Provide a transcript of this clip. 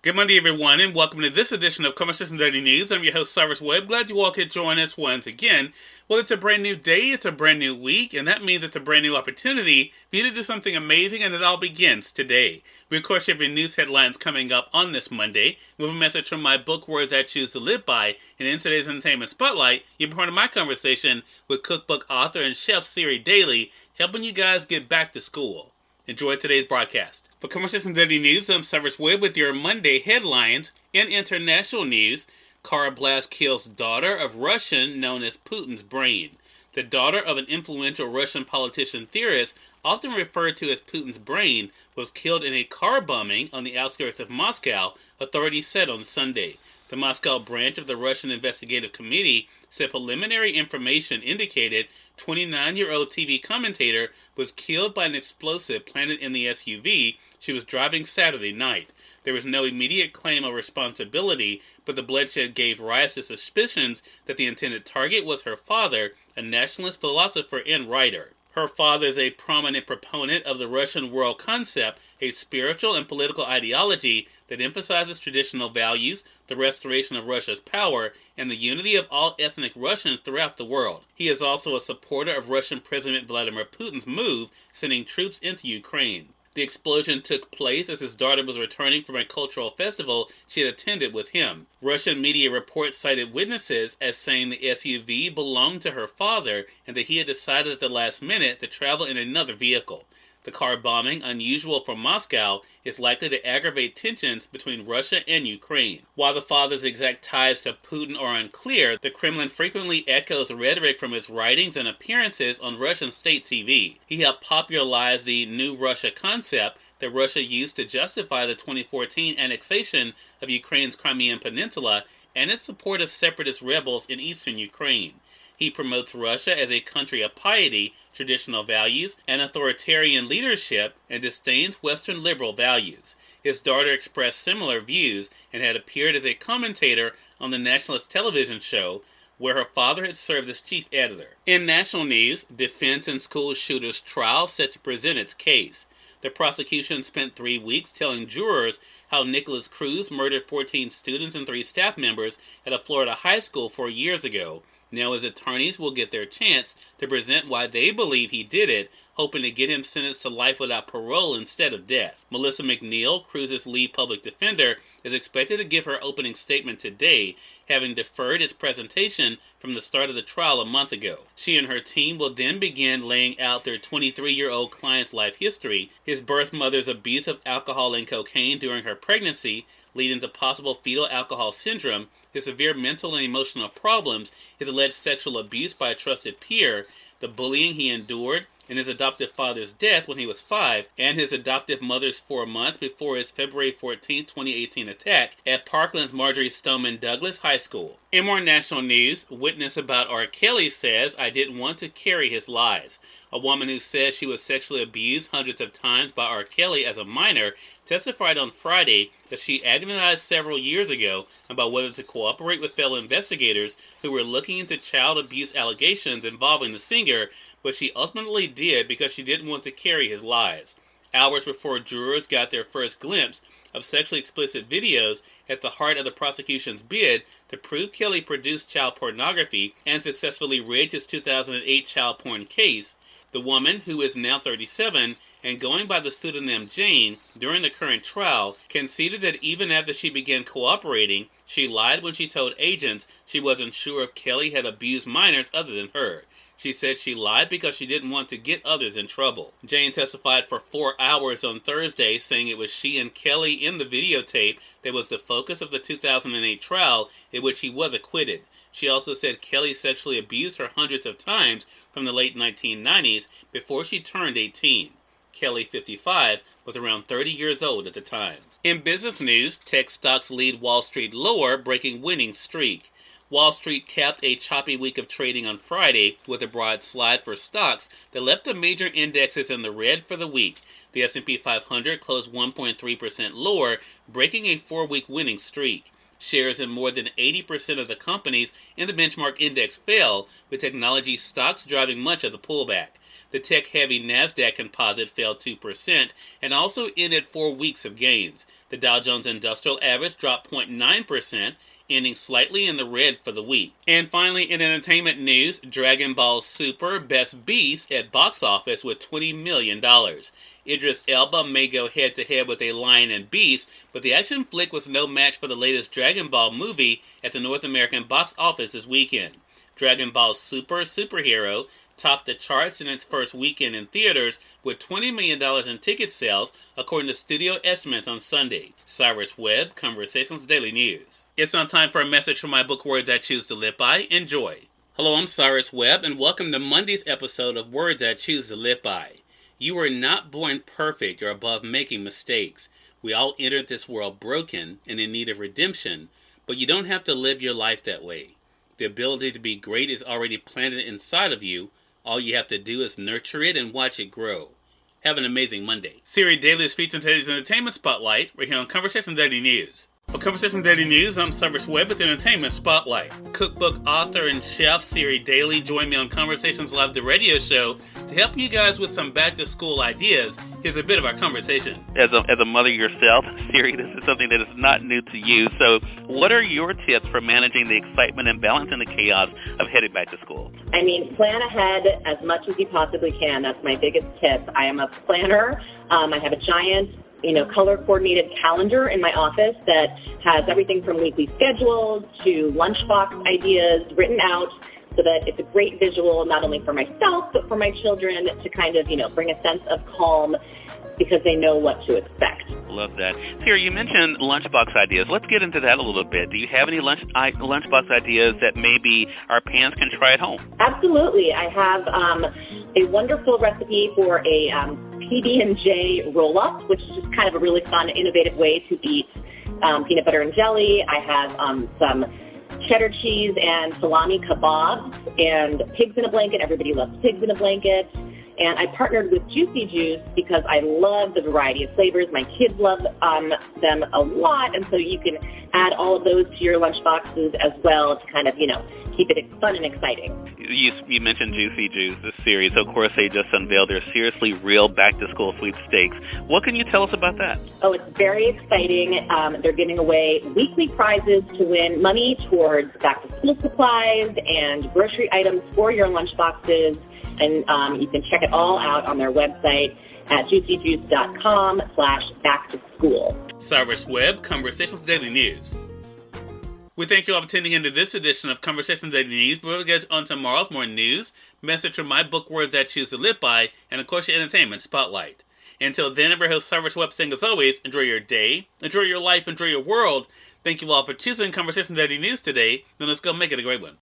Good Monday, everyone, and welcome to this edition of Conversations Daily News. I'm your host, Cyrus Webb. Glad you all could join us once again. Well, it's a brand new day, it's a brand new week, and that means it's a brand new opportunity for you to do something amazing, and it all begins today. We, of course, have your news headlines coming up on this Monday with a message from my book, Words I Choose to Live By. And in today's Entertainment Spotlight, you'll be part of my conversation with cookbook author and chef Siri Daly, helping you guys get back to school. Enjoy today's broadcast. For Conversation Daily News, I'm Cyrus Webb with your Monday headlines. In international news, car blast kills daughter of Russian known as Putin's-brain. The daughter of an influential Russian politician theorist, often referred to as Putin's-brain, was killed in a car bombing on the outskirts of Moscow, authorities said on Sunday. The Moscow branch of the Russian Investigative Committee said preliminary information indicated 29-year-old TV commentator was killed by an explosive planted in the SUV she was driving Saturday night. There was no immediate claim of responsibility, but the bloodshed gave rise to suspicions that the intended target was her father, a nationalist philosopher and writer. Her father is a prominent proponent of the Russian world concept, a spiritual and political ideology that emphasizes traditional values, the restoration of Russia's power, and the unity of all ethnic Russians throughout the world. He is also a supporter of Russian President Vladimir Putin's move, sending troops into Ukraine. The explosion took place as his daughter was returning from a cultural festival she had attended with him. Russian media reports cited witnesses as saying the SUV belonged to her father and that he had decided at the last minute to travel in another vehicle. The car bombing, unusual for Moscow, is likely to aggravate tensions between Russia and Ukraine. While the father's exact ties to Putin are unclear, the Kremlin frequently echoes rhetoric from his writings and appearances on Russian state TV. He helped popularize the New Russia concept that Russia used to justify the 2014 annexation of Ukraine's Crimean Peninsula and its support of separatist rebels in eastern Ukraine. He promotes Russia as a country of piety, traditional values, and authoritarian leadership, and disdains Western liberal values. His daughter expressed similar views and had appeared as a commentator on the nationalist television show, where her father had served as chief editor. In national news, defense in school shooters trial set to present its case. The prosecution spent 3 weeks telling jurors how Nikolas-Cruz murdered 14 students and 3 staff members at a Florida high school 4 years ago. Now his attorneys will get their chance to present why they believe he did it, hoping to get him sentenced to life without parole instead of death. Melissa McNeil, Cruz's lead public defender, is expected to give her opening statement today, having deferred its presentation from the start of the trial a month ago. She and her team will then begin laying out their 23-year-old client's life history, his birth mother's abuse of alcohol and cocaine during her pregnancy, leading to possible fetal alcohol syndrome, his severe mental and emotional problems, his alleged sexual abuse by a trusted peer, the bullying he endured, and his adoptive father's death when he was 5, and his adoptive mother's 4 months before his February 14, 2018 attack at Parkland's Marjorie Stoneman Douglas High School. In more national news, witness about R. Kelly says, "I didn't want to carry his lies." A woman who says she was sexually abused hundreds of times by R. Kelly as a minor testified on Friday that she agonized several years ago about whether to cooperate with fellow investigators who were looking into child abuse allegations involving the singer, but she ultimately did because she didn't want to carry his lies. Hours before jurors got their first glimpse of sexually explicit videos at the heart of the prosecution's bid to prove Kelly produced child pornography and successfully rigged his 2008 child porn case, the woman, who is now 37, and going by the pseudonym Jane during the current trial, conceded that even after she began cooperating, she lied when she told agents she wasn't sure if Kelly had abused minors other than her. She said she lied because she didn't want to get others in trouble. Jane testified for 4 hours on Thursday, saying it was she and Kelly in the videotape that was the focus of the 2008 trial, in which he was acquitted. She also said Kelly sexually abused her hundreds of times from the late 1990s before she turned 18. Kelly, 55, was around 30 years old at the time. In business news, tech stocks lead Wall Street lower, breaking winning streak. Wall Street capped a choppy week of trading on Friday with a broad slide for stocks that left the major indexes in the red for the week. The S&P 500 closed 1.3% lower, breaking a 4-week winning streak. Shares in more than 80% of the companies in the benchmark index fell, with technology stocks driving much of the pullback. The tech-heavy NASDAQ composite fell 2% and also ended 4 weeks of gains. The Dow Jones Industrial Average dropped 0.9%, ending slightly in the red for the week. And finally, in entertainment news, Dragon Ball Super Best Beast at box office with $20 million. Idris Elba may go head-to-head with a lion and beast, but the action flick was no match for the latest Dragon Ball movie at the North American box office this weekend. Dragon Ball Super Superhero topped the charts in its first weekend in theaters with $20 million in ticket sales, according to studio estimates on Sunday. Cyrus Webb, Conversations Daily News. It's on time for a message from my book, Words I Choose to Live By. Enjoy. Hello, I'm Cyrus Webb, and welcome to Monday's episode of Words I Choose to Live By. You were not born perfect or above making mistakes. We all entered this world broken and in need of redemption, but you don't have to live your life that way. The ability to be great is already planted inside of you. All you have to do is nurture it and watch it grow. Have an amazing Monday. Siri, Daly's featured in today's Entertainment Spotlight. We're here on Conversation Daily News. For Conversation Daily News, I'm Cyrus Webb with Entertainment Spotlight. Cookbook author and chef Siri Daly joined me on Conversations Live, the radio show, to help you guys with some back-to-school ideas. Here's a bit of our conversation. As a mother yourself, Siri, this is something that is not new to you. So what are your tips for managing the excitement and balancing the chaos of heading back to school? I mean, plan ahead as much as you possibly can. That's my biggest tip. I am a planner. I have a giant color-coordinated calendar in my office that has everything from weekly schedules to lunchbox ideas written out so that it's a great visual not only for myself but for my children to kind of, bring a sense of calm because they know what to expect. Love that. Siri, you mentioned lunchbox ideas. Let's get into that a little bit. Do you have any lunchbox ideas that maybe our parents can try at home? Absolutely. I have a wonderful recipe for a PB&J roll-up, which is just kind of a really fun, innovative way to eat peanut butter and jelly. I have some cheddar cheese and salami kebabs and pigs in a blanket. Everybody loves pigs in a blanket. And I partnered with Juicy Juice because I love the variety of flavors. My kids love them a lot, and so you can add all of those to your lunch boxes as well to kind of, keep it fun and exciting. You mentioned Juicy Juice, this series. Of course, they just unveiled their Seriously Real back-to-school sweepstakes. What can you tell us about that? Oh, it's very exciting. They're giving away weekly prizes to win money towards back-to-school supplies and grocery items for your lunch boxes. And you can check it all out on their website at juicyjuice.com/back-to-school. Cyrus Webb, Conversations Daily News. We thank you all for tuning into this edition of Conversations Daily News. We'll get on tomorrow's more news, message from my book, Words I Choose to Live By, and of course your Entertainment Spotlight. Until then, I'm your host, Cyrus Webb, saying as always, enjoy your day, enjoy your life, enjoy your world. Thank you all for choosing Conversations Daily News today. Then let's go make it a great one.